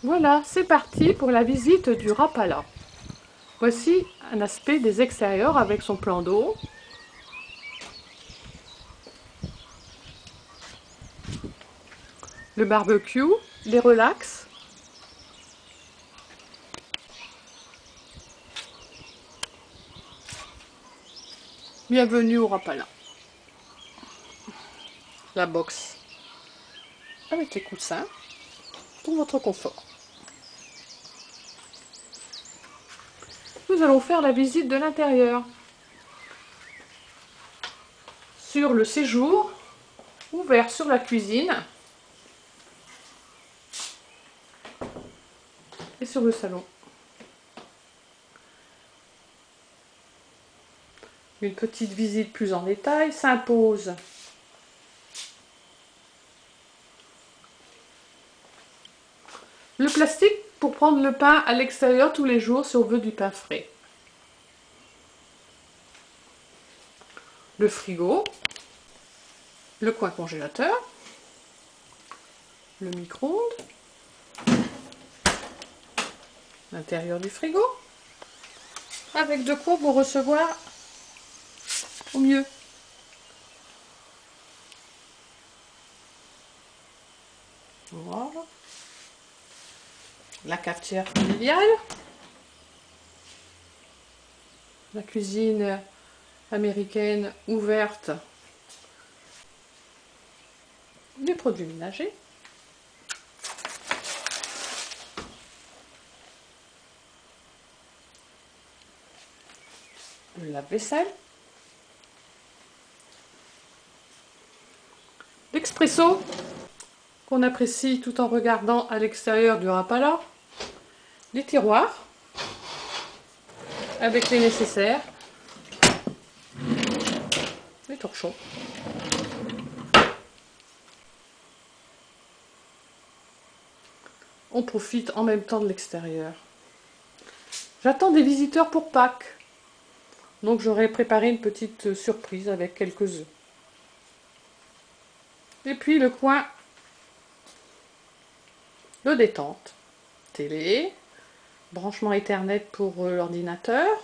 Voilà, c'est parti pour la visite du Rapala. Voici un aspect des extérieurs avec son plan d'eau. Le barbecue, les relax. Bienvenue au Rapala. La box avec les coussins pour votre confort. Nous allons faire la visite de l'intérieur. Sur le séjour, ouvert sur la cuisine et sur le salon. Une petite visite plus en détail s'impose. Le plastique pour prendre le pain à l'extérieur tous les jours si on veut du pain frais. Le frigo, le coin congélateur, le micro-ondes, l'intérieur du frigo, avec de quoi vous recevoir au mieux. Voilà. La cafetière familiale, la cuisine américaine ouverte, des produits ménagers, le lave-vaisselle, l'expresso qu'on apprécie tout en regardant à l'extérieur du Rapala, les tiroirs avec les nécessaires, les torchons. On profite en même temps de l'extérieur. J'attends des visiteurs pour Pâques, donc j'aurais préparé une petite surprise avec quelques œufs. Et puis le coin de détente, télé, branchement Ethernet pour l'ordinateur,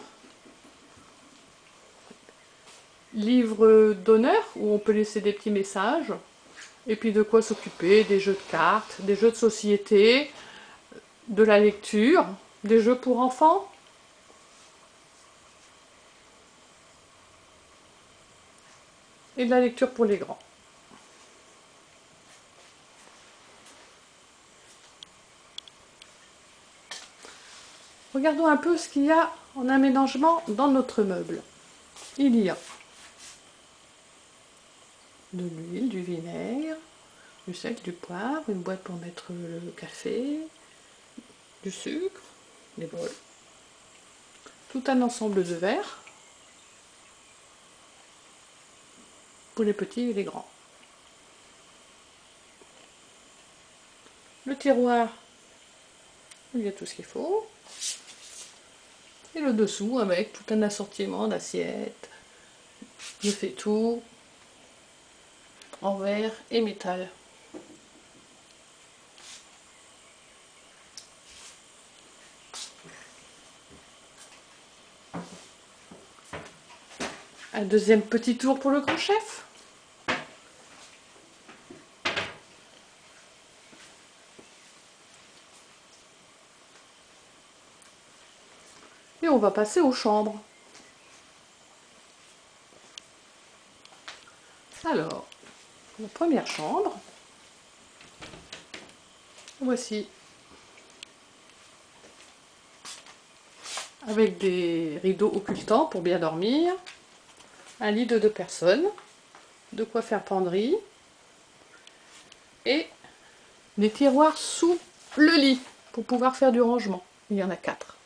livre d'honneur où on peut laisser des petits messages, et puis de quoi s'occuper, des jeux de cartes, des jeux de société, de la lecture, des jeux pour enfants. Et de la lecture pour les grands. Regardons un peu ce qu'il y a en aménagement dans notre meuble. Il y a de l'huile, du vinaigre, du sel, du poivre, une boîte pour mettre le café, du sucre, des bols, tout un ensemble de verres pour les petits et les grands. Le tiroir, il y a tout ce qu'il faut. Et le dessous avec tout un assortiment d'assiettes, de fait-tout, en verre et métal. Un deuxième petit tour pour le grand chef. Et on va passer aux chambres. Alors, la première chambre. Voici. Avec des rideaux occultants pour bien dormir. Un lit de 2 personnes. De quoi faire penderie. Et des tiroirs sous le lit pour pouvoir faire du rangement. Il y en a 4.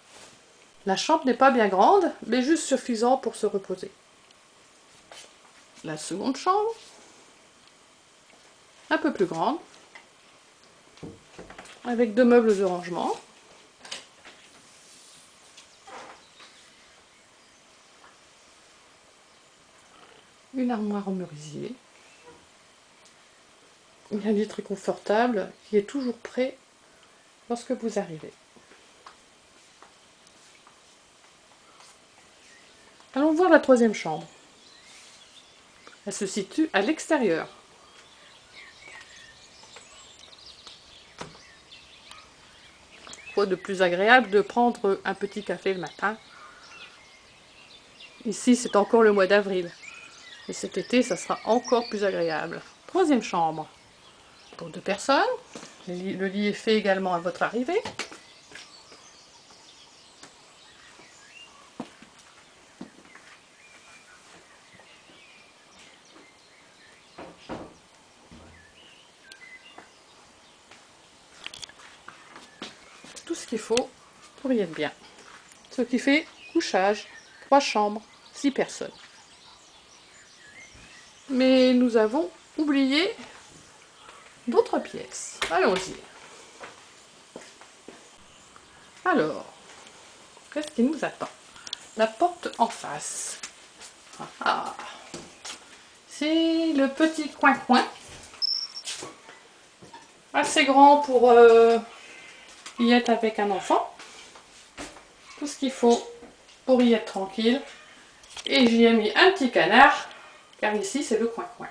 La chambre n'est pas bien grande, mais juste suffisant pour se reposer. La seconde chambre, un peu plus grande, avec 2 meubles de rangement. Une armoire en merisier. Un lit très confortable qui est toujours prêt lorsque vous arrivez. Allons voir la troisième chambre. Elle se situe à l'extérieur. Quoi de plus agréable de prendre un petit café le matin. Ici, c'est encore le mois d'avril. Et cet été, ça sera encore plus agréable. Troisième chambre. Pour 2 personnes. Le lit est fait également à votre arrivée. Tout ce qu'il faut pour y être bien. Ce qui fait couchage, 3 chambres, 6 personnes. Mais nous avons oublié d'autres pièces. Allons-y. Alors, qu'est-ce qui nous attend? La porte en face. Ah, c'est le petit coin-coin. Assez grand pour y être avec un enfant. Tout ce qu'il faut pour y être tranquille. Et j'y ai mis un petit canard, car ici c'est le coin-coin.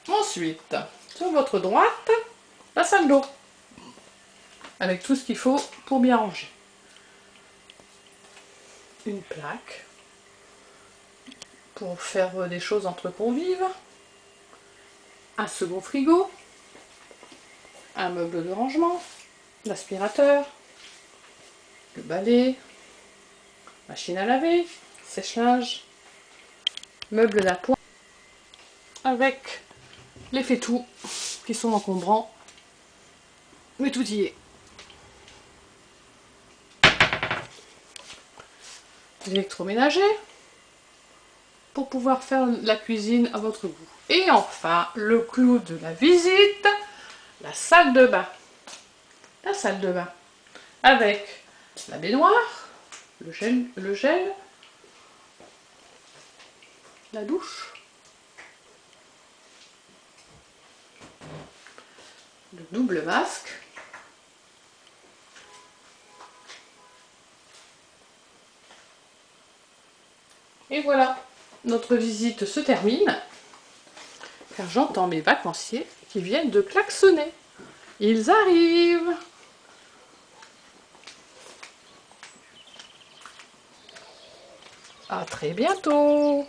Ensuite, sur votre droite, la salle d'eau. Avec tout ce qu'il faut pour bien ranger. Une plaque pour faire des choses entre convives. Un second frigo. Un meuble de rangement. L'aspirateur. Le balai. Machine à laver. Sèche-linge. Meuble d'appoint. Avec les fait-tout qui sont encombrants. Mais tout y est. L'électroménager pour pouvoir faire la cuisine à votre goût. Et enfin, le clou de la visite, la salle de bain. La salle de bain avec la baignoire, le gel, la douche, le double masque, et voilà, notre visite se termine, car j'entends mes vacanciers qui viennent de klaxonner. Ils arrivent! À très bientôt!